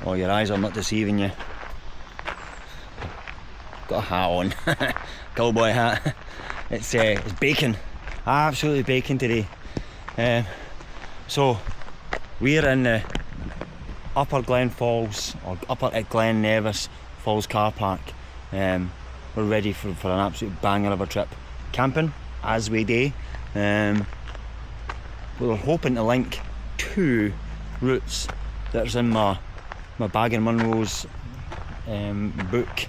Oh, your eyes are not deceiving you. Got a hat on, cowboy hat. It's baking, absolutely baking today. So we're in the Upper Glen Falls, or Upper at Glen Nevis Falls car park. We're ready for an absolute banger of a trip. Camping, as we do. We were hoping to link 2 routes that's in my Bivvying Munros book.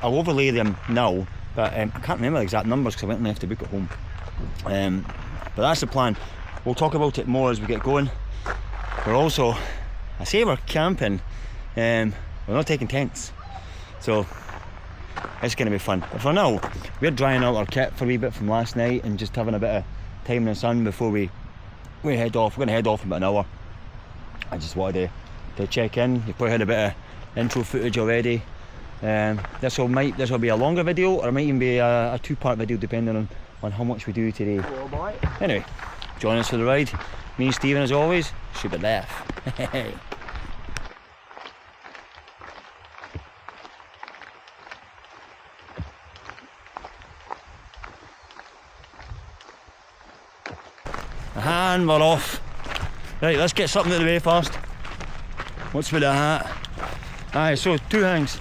I'll overlay them now, but I can't remember the exact numbers because I went and left the book at home. But that's the plan. We'll talk about it more as we get going. We're also, I say we're camping, we're not taking tents, so it's going to be fun. But for now, we're drying out our kit for a wee bit from last night and just having a bit of time in the sun before we head off. We're going to head off in about an hour. I just wanted to check in. You probably had a bit of intro footage already. This will be a longer video, or it might even be a 2-part video depending on how much we do today. Anyway, join us for the ride. Me and Stephen, as always, should be left. And we're off. Right, let's get something out of the way first. What's with the hat? Aye, so 2 things.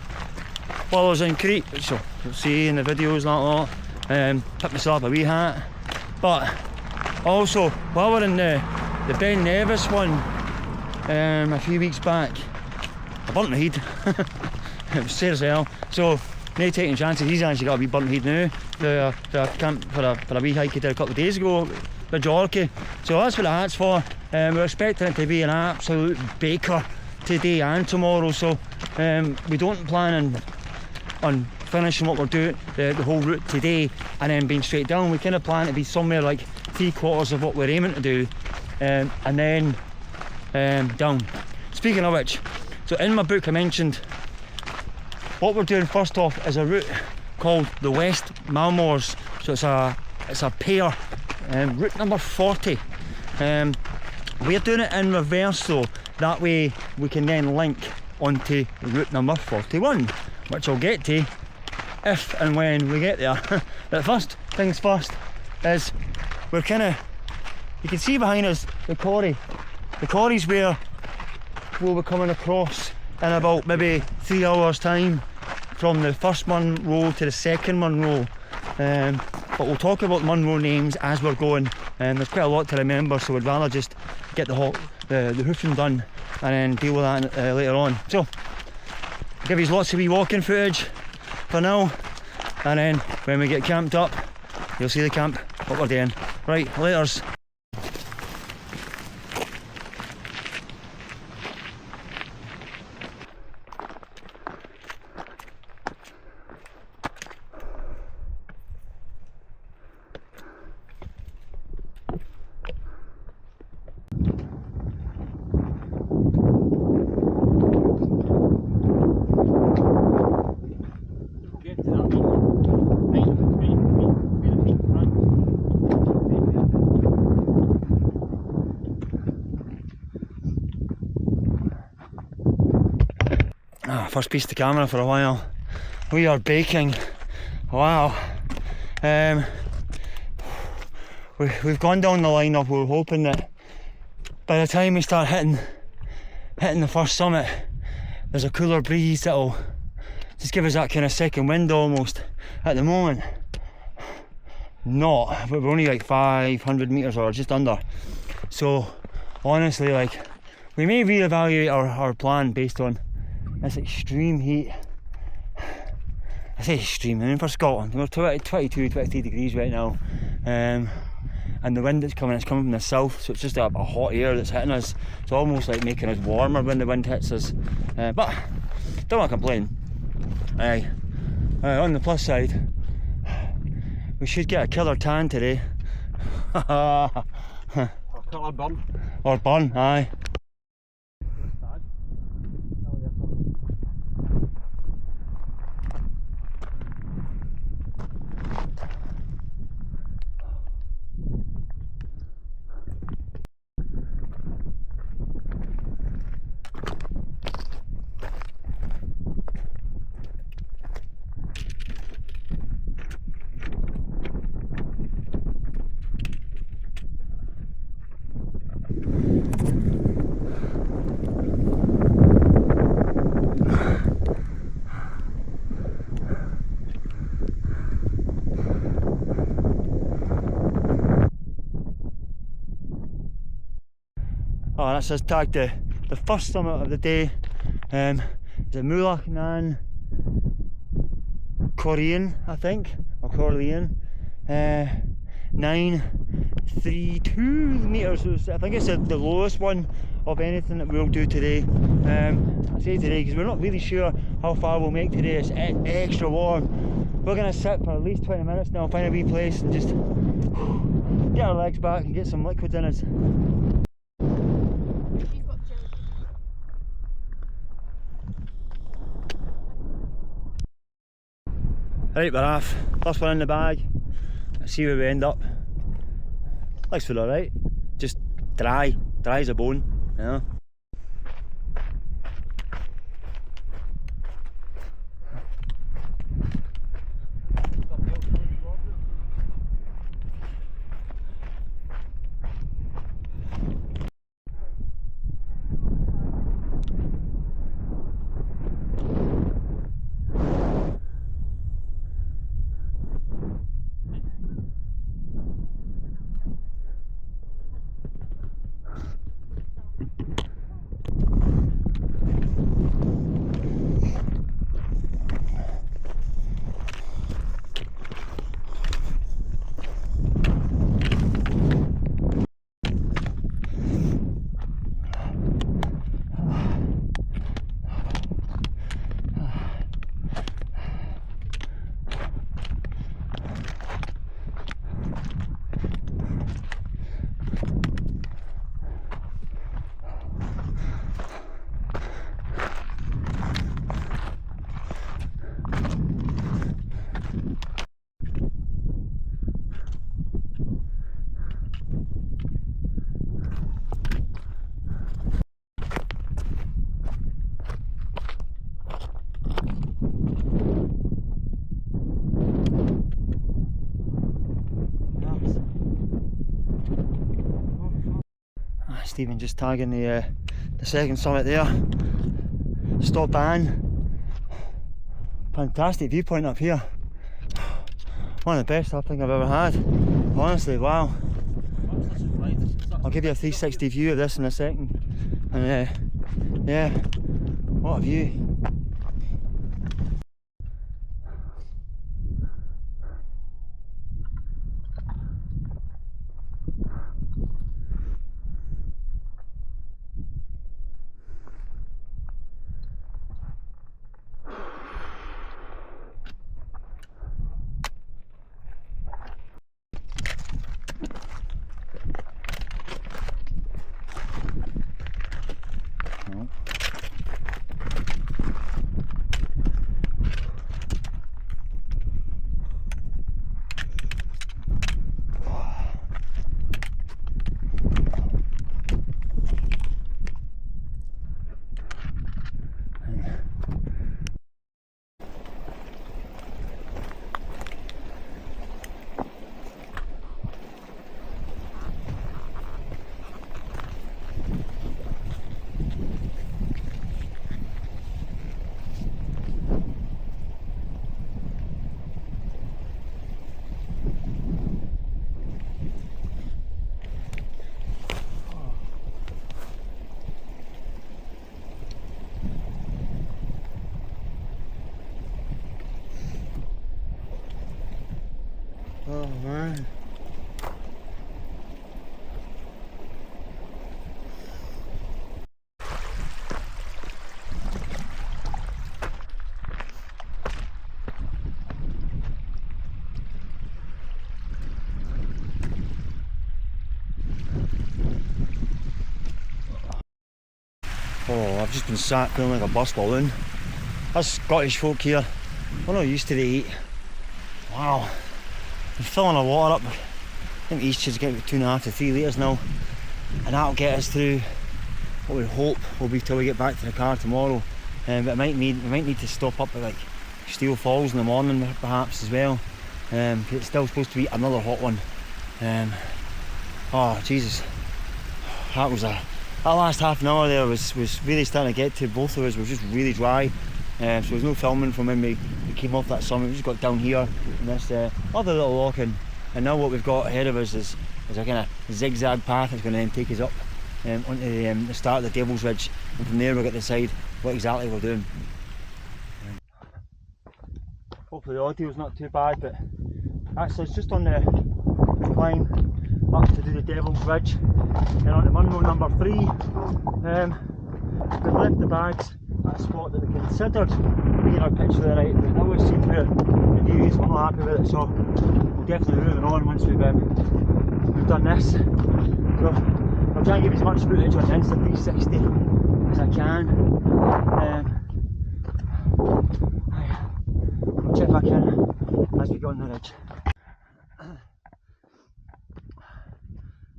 While I was in Crete, so you'll see in the videos like that, picked myself up a wee hat. But also, while we're in the Ben Nevis one a few weeks back, I burnt my head. It was sad as hell. So, no taking chances. He's actually got a wee burnt head now. The camp for a wee hike he did a couple of days ago with Jorky. So that's what the hat's for. We're expecting it to be an absolute baker today and tomorrow. So we don't plan on finishing what we're doing, the whole route today, and then being straight down. We kind of plan to be somewhere like 3/4 of what we're aiming to do, and then down. Speaking of which, so in my book I mentioned what we're doing first off is a route called the West Mamores. So it's a pair, route number 40. We're doing it in reverse, so that way we can then link onto route number 41, which I'll get to if and when we get there. But first things first is we're kind of, you can see behind us the quarry. The quarry's where we'll be coming across in about maybe 3 hours time from the first Munro to the second Munro. But we'll talk about Munro names as we're going, and there's quite a lot to remember, so I'd rather just get the hoofing done and then deal with that later on. So give you lots of wee walking footage for now, and then when we get camped up you'll see the camp, what we're doing. Right, laters. First piece to camera for a while. We are baking. Wow. We've gone down the line of, we're hoping that by the time we start hitting the first summit, there's a cooler breeze that'll just give us that kind of second wind almost. At the moment, not, but we're only like 500 metres or just under. So honestly, like, we may reevaluate our plan based on this extreme heat. I say extreme, I mean for Scotland, we're 22, 23 degrees right now, and the wind that's coming, it's coming from the south, so it's just a hot air that's hitting us. It's almost like making us warmer when the wind hits us, but don't want to complain. On the plus side, we should get a killer tan today. Or killer burn. Or burn, aye. minutes. I've tagged the first summit of the day. Is it Munro and Korean, I think, or Korean. 932 metres. I think it's the lowest one of anything that we'll do today. I say today because we're not really sure how far we'll make today. It's extra warm. We're going to sit for at least 20 minutes now, find a wee place and just get our legs back and get some liquids in us. Right, we're off. First one in the bag. Let's see where we end up. Looks feel alright. Just dry as a bone, you know. Stephen just tagging the second summit there. Stop Ann. Fantastic viewpoint up here. One of the best I think I've ever had. Honestly, wow. I'll give you a 360 view of this in a second. And yeah, what a view. Oh man. Oh, I've just been sat feeling like a bus balloon. Us Scottish folk here, we're not used to the heat. Wow. We're filling our water up. I think each should get about 2.5 to 3 litres now. And that'll get us through what we hope will be till we get back to the car tomorrow. But we might need to stop up at like Steall Falls in the morning perhaps as well. It's still supposed to be another hot one. Oh Jesus. That last half an hour there was really starting to get to both of us. It was just really dry. So there was no filming from when we came off that summit. We just got down here in this other little walk, and now what we've got ahead of us is a kind of zigzag path that's going to then take us up onto the start of the Devil's Ridge, and from there we'll get to decide what exactly we're doing. Hopefully the audio's not too bad, but actually it's just on the climb up to do the Devil's Ridge and on to Munro number 3. We've left the bags at a spot that we considered being our pitch for the night, but it always seemed where the view is, we're not happy with it, so we'll definitely move on once we've done this. So I'll try and give as much footage on Insta360 as I can. I'll check back in as we go on the ridge.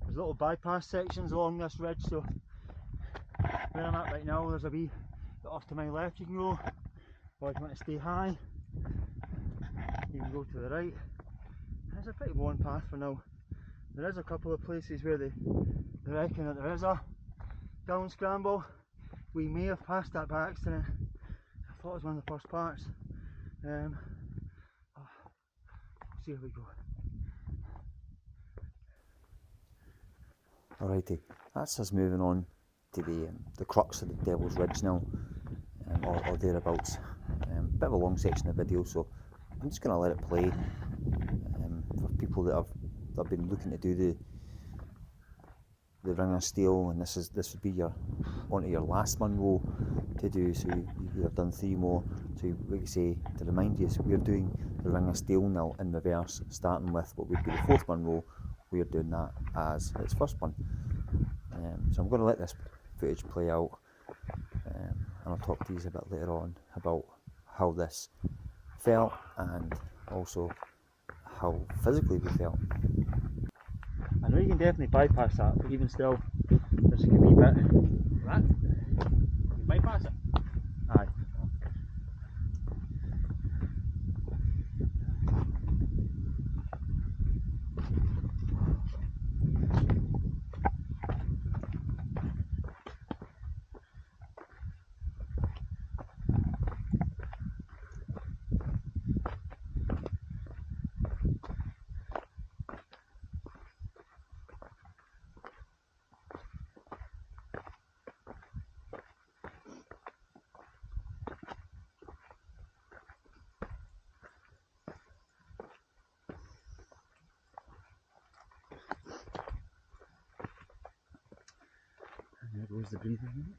There's little bypass sections along this ridge, so where I'm at right now there's a wee bit off to my left you can go, or if you want to stay high you can go to the right. It's a pretty worn path for now. There is a couple of places where they reckon that there is a down scramble. We may have passed that by accident. I thought it was one of the first parts. See how we go. Alrighty, that's us moving on to the crux of the Devil's Ridge now, or thereabouts. Bit of a long section of video, so I'm just going to let it play for people that have been looking to do the Ring of Steall, and this would be onto your last Munro to do, so you have done 3 more. So like you say, to remind you, we're doing the Ring of Steall now in reverse, starting with what would be the 4th Munro. We're doing that as its first one. So I'm going to let this footage play out, and I'll talk to you a bit later on about how this felt and also how physically we felt. I know you can definitely bypass that, but even still, there's a wee bit. Right? You bypass it? Aye. There goes the breathing unit.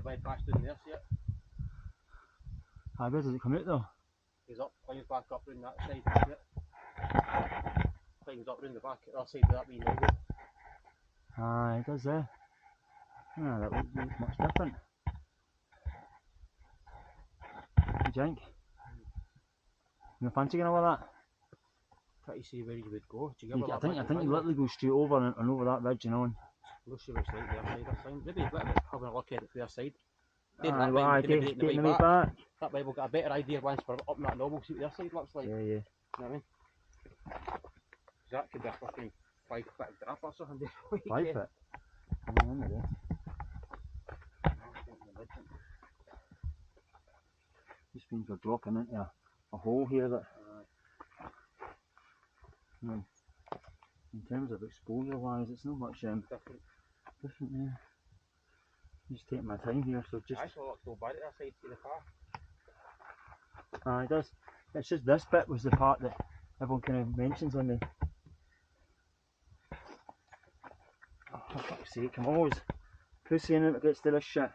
Bypass down there, see it? Where does it come out though? He's up, climbs back up round that side. Climbs up round the back, the other side of that wee noble. It does there. That looks much different. What do you think? You fancy going over that? Try to see where you would go. Do you I think you literally go straight over and over that ridge, you know. We'll see what's like the other side this time. Maybe having a look at it from the other side. Getting the way back. That way we'll get a better idea once we're up in that noble, see what the other side looks like. Yeah. You know what I mean? That could be a fucking 5 foot drop or something. 5 foot? This means we're dropping into a hole here that in terms of exposure wise it's not much different, yeah. Just taking my time here, so just... Actually looks so bad at that side, see the car? It does. It's just this bit was the part that everyone kind of mentions on the... Oh, for fuck's sake, I'm always pussying when it gets to this shit.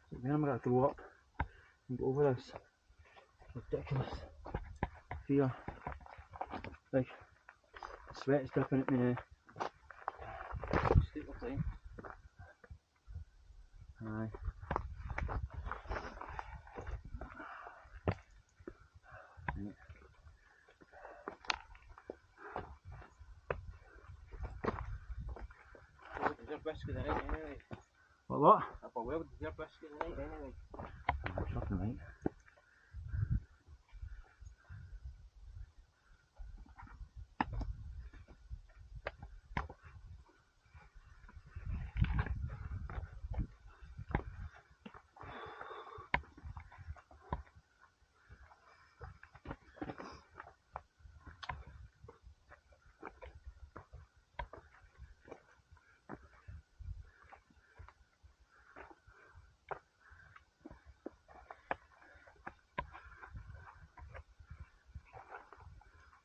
When am I going to grow up and get over this ridiculous fear? Like, the sweat is dripping at me now. Steep the time. Aye. Deserve whiskey the night anyway. What? Up a well deserve whiskey the night anyway. Fucking right.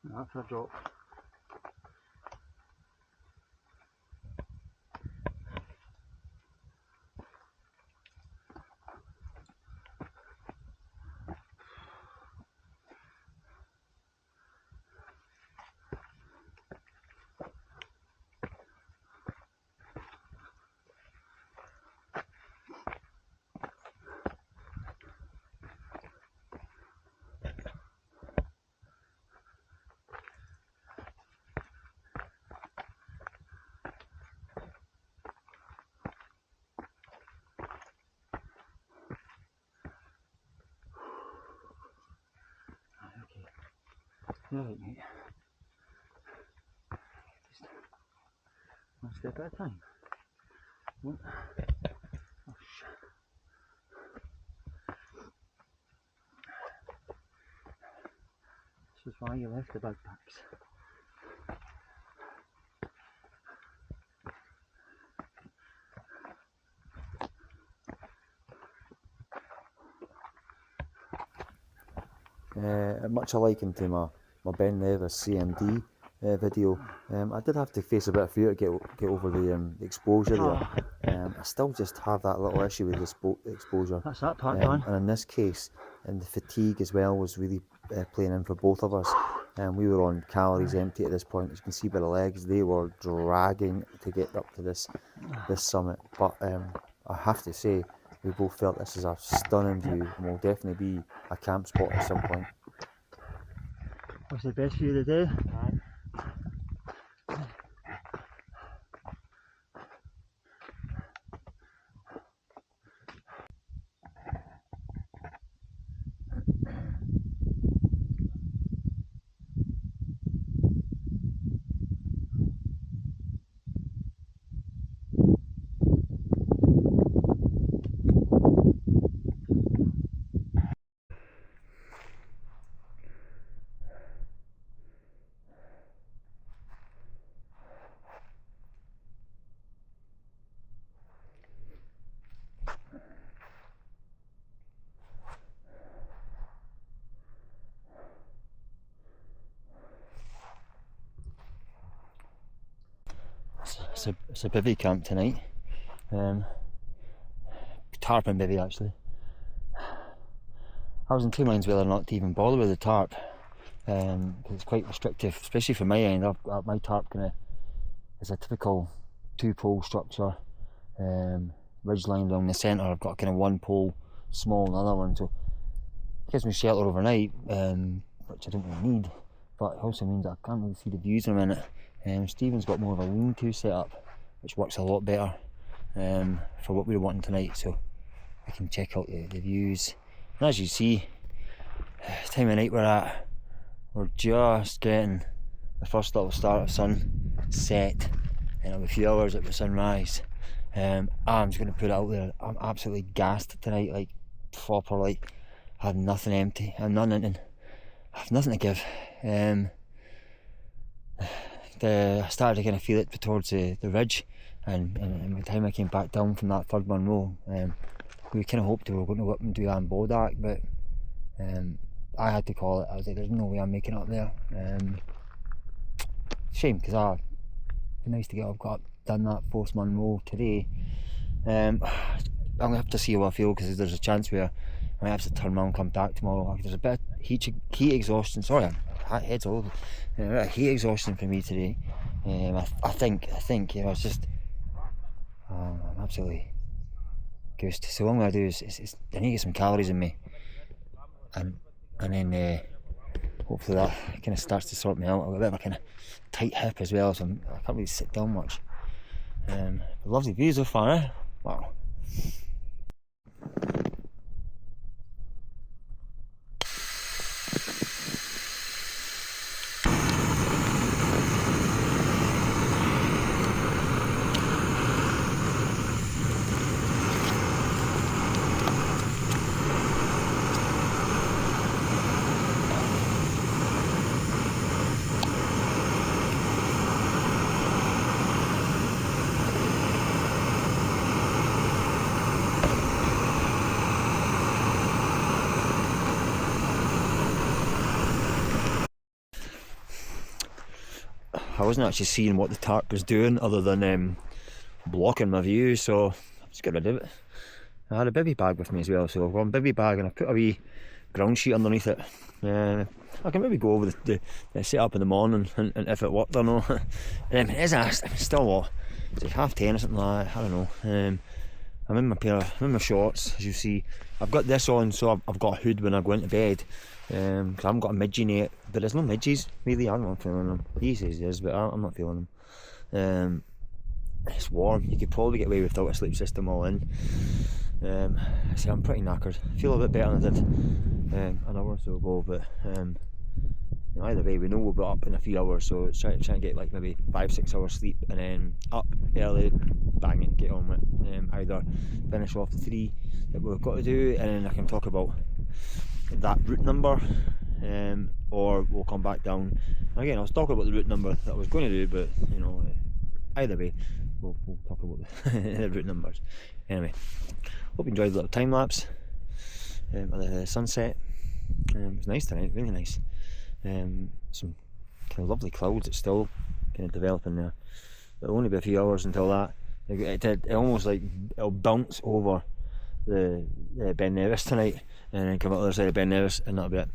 That's a drop. Right, mate. Just one step at a time. One. Oh shit. This is why you left the backpacks. Much alike to my Ben Nevis CMD video, I did have to face a bit of fear to get over the exposure there. I still just have that little issue with the exposure. That's that part done. And in this case, and the fatigue as well was really playing in for both of us. We were on calories empty at this point. As you can see by the legs, they were dragging to get up to this summit. But I have to say, we both felt this is a stunning view and will definitely be a camp spot at some point. What's the best view of the day? It's a bivvy camp tonight. tarp and bivvy actually. I was in two minds whether or not to even bother with the tarp, because it's quite restrictive, especially from my end. My tarp is a typical 2-pole structure, ridge line along the centre. I've got kind of 1 pole small and another one, so it gives me shelter overnight, which I don't really need, but it also means that I can't really see the views in a minute. Stephen's got more of a lean-to setup, which works a lot better for what we were wanting tonight, so I can check out the views. And as you see, the time of night we're just getting the first little start of sun set, and it'll be a few hours at the sunrise. I'm just going to put it out there, I'm absolutely gassed tonight, like proper, like I have nothing empty, I have nothing to give. I started to kind of feel it towards the ridge, and by the time I came back down from that third Munro, we kind of hoped we were going to go up and do Bodak, but I had to call it. I was like, there's no way I'm making it up there. Shame, because it'd be nice to get up, done that fourth Munro today. I'm going to have to see how I feel, because there's a chance where I might have to turn around and come back tomorrow. There's a bit of heat exhaustion, sorry, head's all over. A bit of heat exhaustion for me today. I think, it's just, I'm absolutely goosed. So what I'm going to do is I need to get some calories in me, and then hopefully that kind of starts to sort me out. I've got a bit of a kind of tight hip as well, so I can't really sit down much. Lovely views so far, eh? Wow. I wasn't actually seeing what the tarp was doing other than blocking my view, so I just got rid of it. I had a bivvy bag with me as well, so I've got a bivvy bag and I put a wee ground sheet underneath it. I can maybe go over the setup in the morning and if it worked or not. It is still what? It's like 10:30 or something like that, I don't know. I'm in my shorts, as you see. I've got this on, so I've got a hood when I go into bed. Cause I haven't got a midgie in it, but there's no midgies really. I'm not feeling them. He says he is, but I'm not feeling them. It's warm. You could probably get away without a sleep system all in. See, I'm pretty knackered. I feel a bit better than I did an hour or so ago, but either way, we know we'll be up in a few hours, so it's trying to get like maybe 5-6 hours sleep, and then up early, bang it, get on with it. Either finish off the 3 that we've got to do, and then I can talk about that route number, or we'll come back down. Again, I was talking about the route number that I was going to do, but you know, either way, we'll talk about the route numbers. Anyway, hope you enjoyed the little time lapse of the sunset. It was nice tonight, really nice. Some kind of lovely clouds that's still kind of developing there. It'll only be a few hours until that. It almost like it'll bounce over the Ben Nevis tonight, and then come out the other side of Ben Nevis, and that'll be it.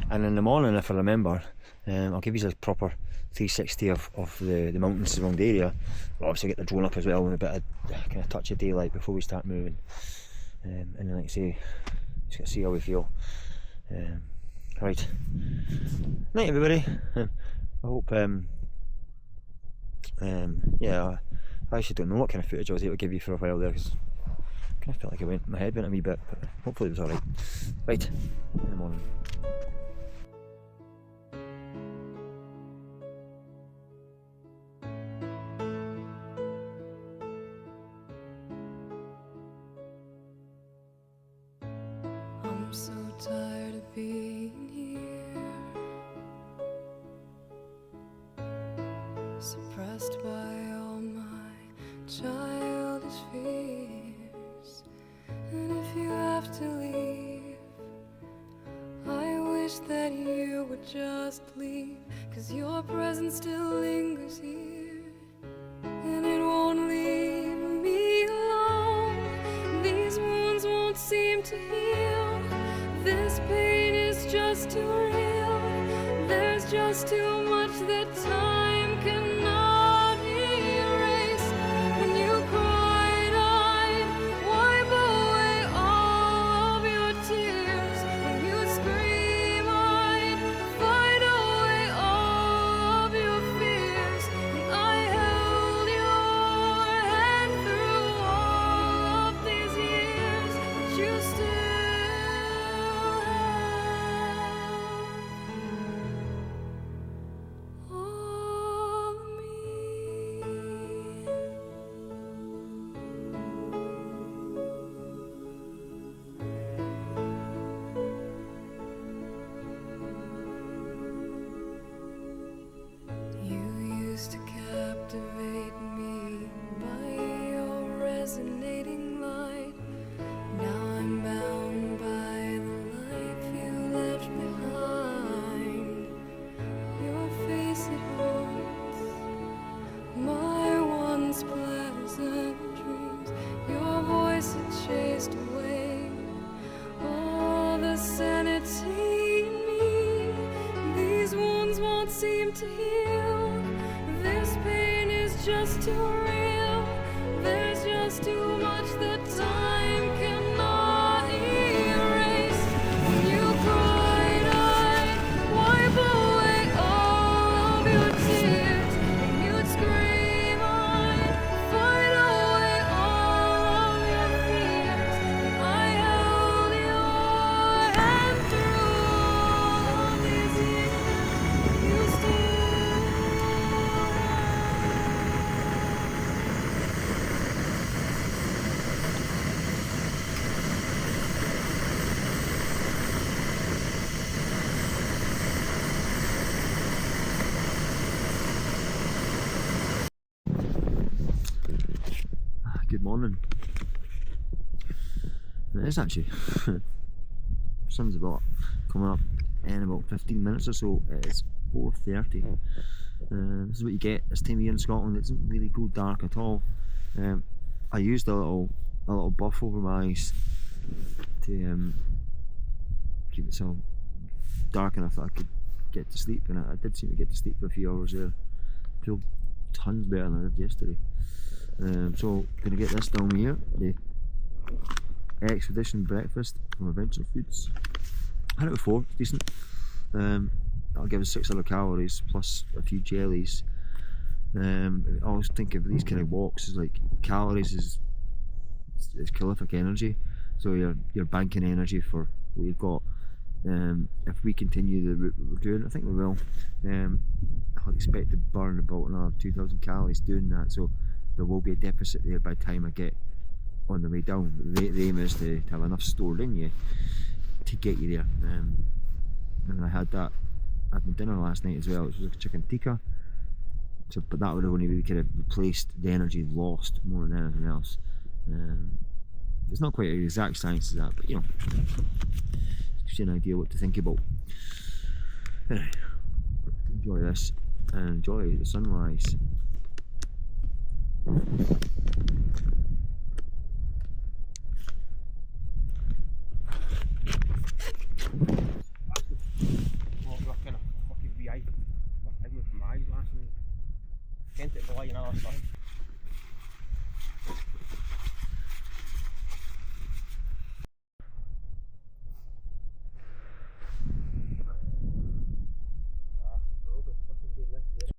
And in the morning, if I remember, I'll give you a proper 360 of the mountains along the area. We'll obviously get the drone up as well with a bit of kind of touch of daylight before we start moving. And then, like I say, just got to see how we feel. Right, night everybody. I hope yeah, I actually don't know what kind of footage I was able to give you for a while there, because I kind of felt like my head went a wee bit, but hopefully it was alright. Right, in the morning. I'm so tired of being here, suppressed by all my childish fears. And if you have to leave, I wish that you would just leave, 'cause your presence still lingers here, and it won't leave me alone. These wounds There's just too much that time cannot erase. When you cried, I'd wipe away all of your tears. When you scream, I'd fight away all of your fears. And I held your hand through all of these years, but you still have all of me. You used to captivate me by your resonating light. Now I'm bound by the life you left behind. Your face it haunts my once pleasant dreams. Your voice it chased away all the sanity in me. These wounds won't seem to heal. This pain is just too real. There's just too much that time cannot erase. When you cried, I'd wipe away all of your tears. When you'd scream, I'd fight away all of your fears. And I held your hand through all these years. You still Good morning. It is actually. Sun's about coming up in about 15 minutes or so. It's 4:30. This is what you get this time of year in Scotland. It doesn't really go dark at all. I used a little buff over my eyes to keep it so dark enough that I could get to sleep, and I did seem to get to sleep for a few hours there. Feel tons better than I did yesterday. So gonna get this down here, the Expedition breakfast from Adventure Foods. I had it before, it's decent. That'll give us 600 calories plus a few jellies. I always think of these kind of walks as like calories is calorific energy, so you're banking energy for what you've got. If we continue the route we're doing, I think we will. I'll expect to burn about another 2,000 calories doing that, so there will be a deficit there by the time I get on the way down. The aim is to have enough stored in you to get you there. And I had that at my dinner last night as well, which was a chicken tikka. So, but that would have only really kind of replaced the energy lost more than anything else. It's not quite an exact science as that, but you know, gives you an idea what to think about. Anyway, enjoy this and enjoy the sunrise. Well, we're kind of fucking VI. We're hiding from my eyes last night. Kent it below another sun. We'll be fucking doing this there.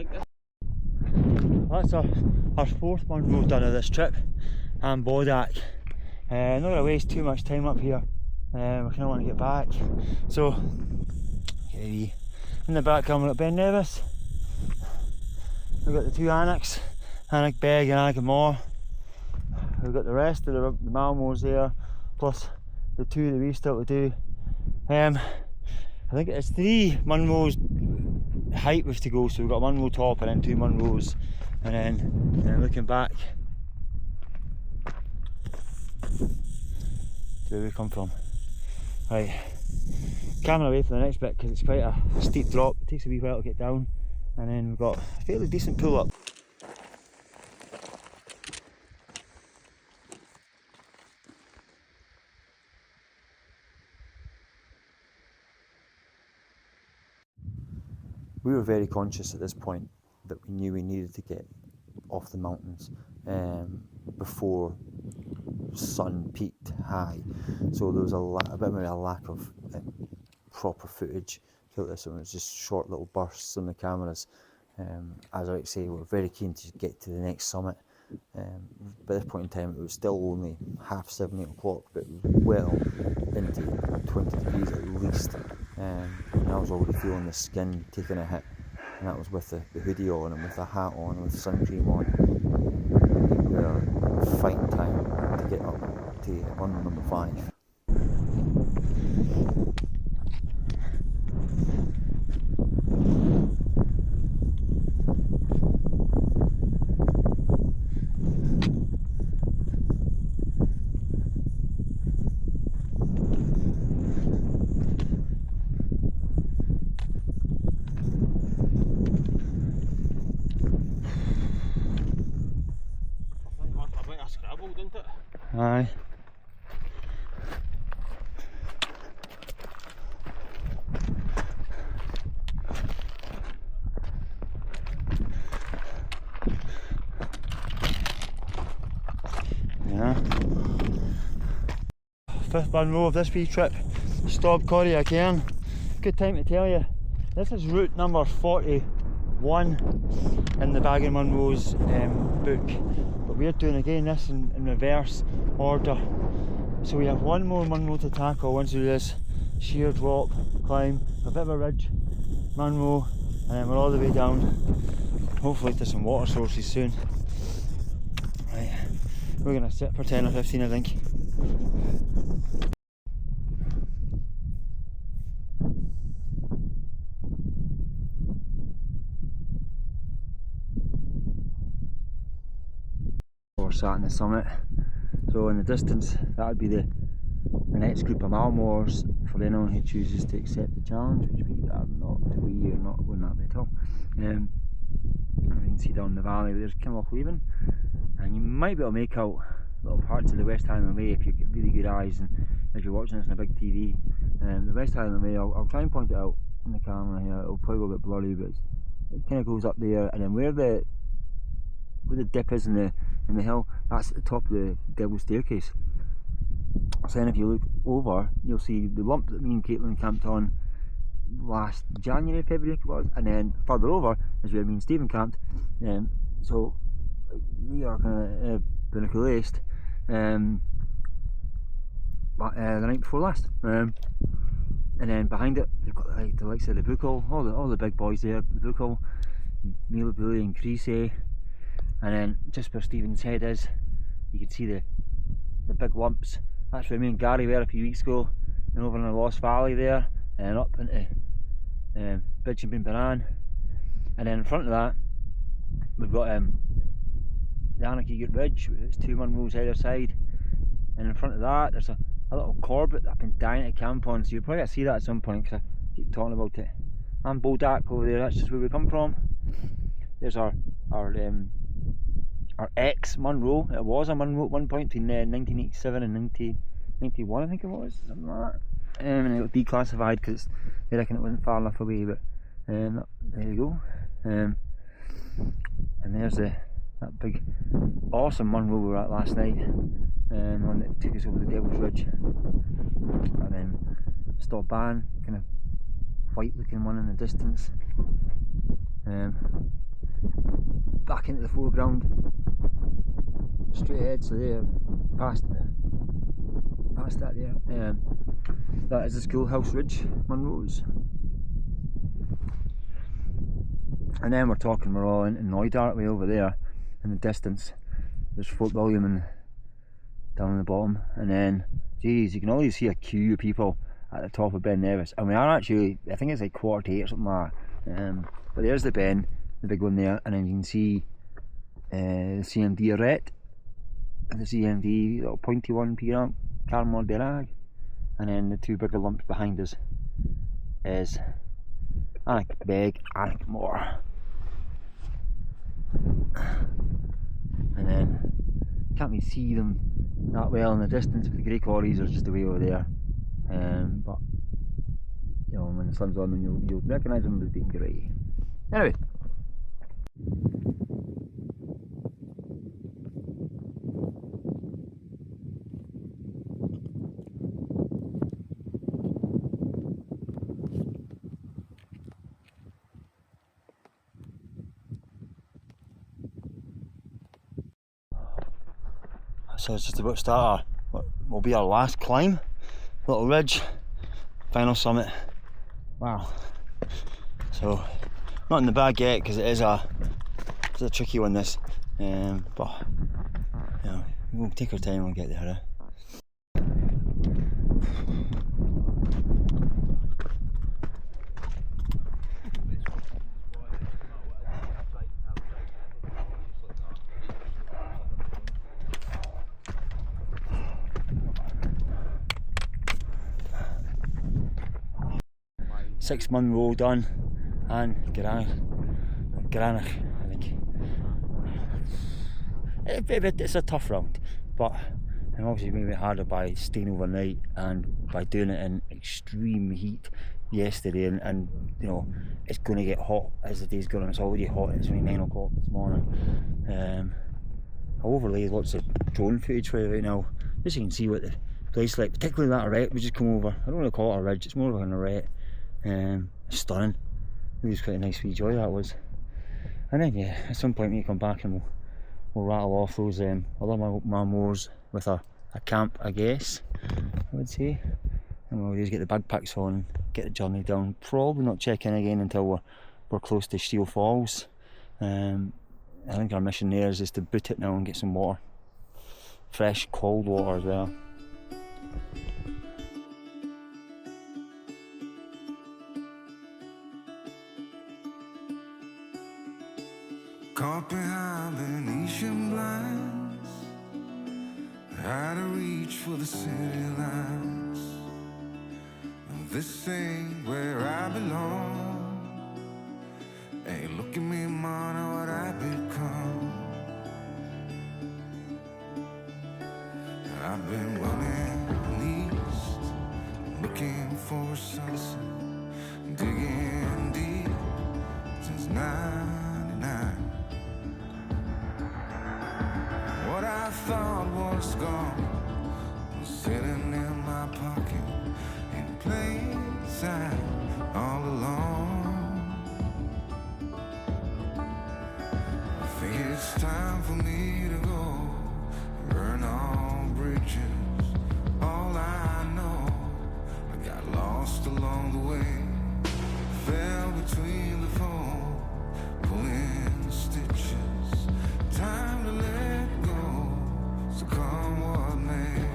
like this. that's our fourth Munro done of this trip, and Bodak. Not going to waste too much time up here, we kind of want to get back, so in the background we've got Ben Nevis, we've got the two Anniks, Annick Beg and Annick Moore. We've got the rest of the Mamores there, plus the two that we still to do. I think it's 3 Munros height with to go, so we've got a Munro top and then 2 Munros, and then looking back to where we come from. Right, camera away for the next bit because it's quite a steep drop, it takes a wee while to get down, and then we've got a fairly decent pull up. We were very conscious at this point that we knew we needed to get off the mountains before sun peaked high, so there was a bit of a lack of proper footage throughout this one. It was just short little bursts on the cameras. As I like to say, we were very keen to get to the next summit. By this point in time it was still only 7, 8 o'clock, but well into 20 degrees at least, and I was already feeling the skin taking a hit, and that was with the hoodie on and with the hat on and with sun cream on. We were fighting time to get up to run number 5. Aye. Yeah. 5th Munro of this wee trip. Stop Corrie again. Good time to tell you, this is route number 41 in the Bagging Munros book. But we're doing again this in reverse order. So we have one more Munro to tackle once we do this sheer drop, climb, a bit of a ridge, Munro, and then we're all the way down, hopefully to some water sources soon. Right, we're going to sit for 10 or 15 I think. We're sat in the summit, so in the distance that would be the next group of Mamores for anyone who chooses to accept the challenge, which we are not going that way at all. And you can see down the valley there's Kinloch leaving, and you might be able to make out little parts of the West Highland Way if you've got really good eyes and if you're watching this on a big TV. The West Highland Way, I'll try and point it out in the camera here, it'll probably go a bit blurry, but it kind of goes up there, and then where the dip is in the hill, that's at the top of the Devil's Staircase. So then if you look over, you'll see the lump that me and Caitlin camped on last January, February it was, and then further over is where me and Stephen camped. So they are kind of binnacle laced the night before last. And then behind it you've got the likes of the Buckle, all the big boys there, the Buckle, Mealabilly and Creasy. And then just where Stephen's head is, you can see the big lumps. That's where me and Gary were a few weeks ago, and over in the Lost Valley there, and up into Bidge and Baran. And then in front of that, we've got the Anarchy Ridge, with its 2 Munros either side. And in front of that, there's a little Corbett that I've been dying to camp on, so you'll probably get to see that at some point because I keep talking about it. And Bodak over there, that's just where we come from. There's our ex Munro. It was a Munro at one point between 1987 and 1991 I think it was, something like that. And it got declassified because they reckon it wasn't far enough away, but there you go. And there's that big awesome Munro we were at last night, and one that took us over the Devil's Ridge. And then Steall Ban, kind of white looking one in the distance. back into the foreground, straight ahead, so there, past that there, that is the Schoolhouse Ridge, Munros. And then we're all into Knoydart way over there, in the distance. There's Fort William and down in the bottom, and then, geez, you can always see a queue of people at the top of Ben Nevis, and we are actually, I think it's like 7:45 or something like that. But there's the Ben, the big one there, and then you can see the CMD Arret, the CMD little pointy one, Carmor de Rag, and then the two bigger lumps behind us is Anik Beg, Anik Moor, and then can't really see them that well in the distance, but the grey quarries are just the way over there. But you know, when the sun's on them, you'll recognise them as being grey. Anyway. So it's just about to start what will be our last climb. Little ridge, final summit. Wow. So not in the bag yet because it's a tricky one this. But you know, we'll take our time and get there. Six Munro done, and Granach, I think. It's a tough round, but I'm obviously made it harder by staying overnight and by doing it in extreme heat yesterday, and you know, it's going to get hot as the day's going on. It's already hot, it's only 9 o'clock this morning. I'll overlay lots of drone footage for you right now, just so you can see what the place is like, particularly that arret we just come over. I don't want to call it a ridge, it's more of an arret. Stunning. It was quite a nice wee joy that was. And then yeah, at some point we come back and we'll rattle off those other Mamores with a camp, I guess, I would say. And we'll just get the backpacks on and get the journey down. Probably not check in again until we're close to Steall Falls. I think our mission there is just to boot it now and get some water. Fresh, cold water as well. Caught behind Venetian blinds, had to reach for the city lights. This ain't where I belong. Hey, look at me, man, what I become. I've been running east, looking for a sunset, digging deep since '99. What I thought was gone was sitting in my pocket in plain sight all along. I think it's time for me to go, burn all bridges. All I know, I got lost along the way, fell between the foam, pulling stitches. Time to let go, so come what may.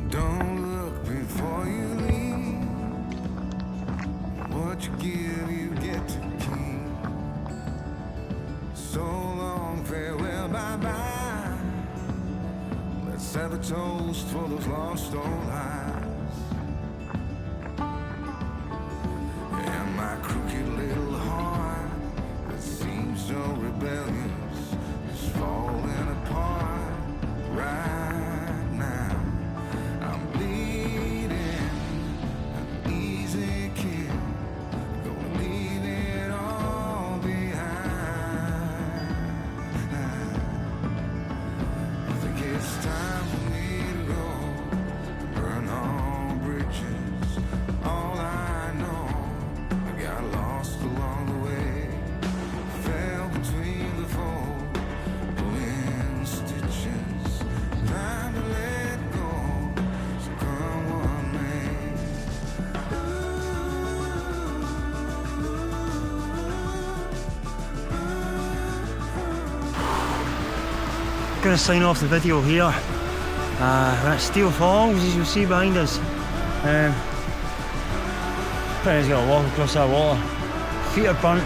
Don't look before you leave. What you give, you get to keep. So long, farewell, bye-bye. Let's have a toast for those lost old lives. And my crooked little heart that seems so rebellious is falling apart right now. I'm bleeding, an easy kill, gonna leave it all behind. I think it's time for me to go. Gonna sign off the video here. We're at Steall Falls, as you'll see behind us. Pretty got to walk across that water. Feet are burnt.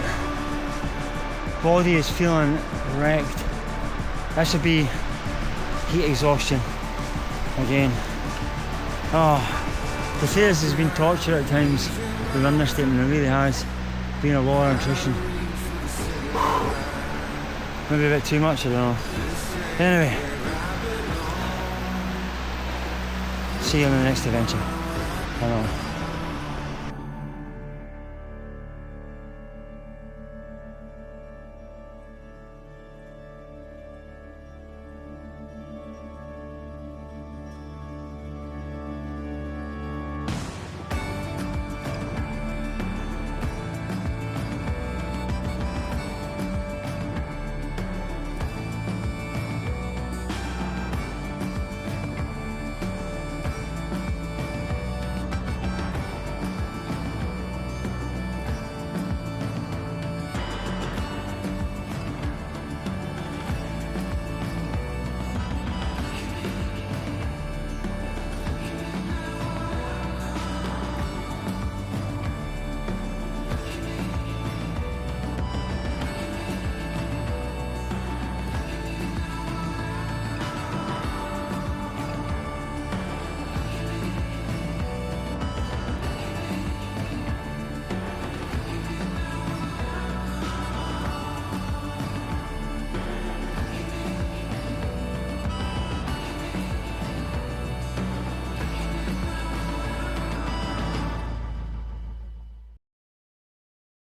Body is feeling wrecked. That should be heat exhaustion again. Oh, to say this has been torture at times with understatement, it really has been a lot of nutrition. Maybe a bit too much, I don't know. Anyway, see you on the next adventure. I don't know.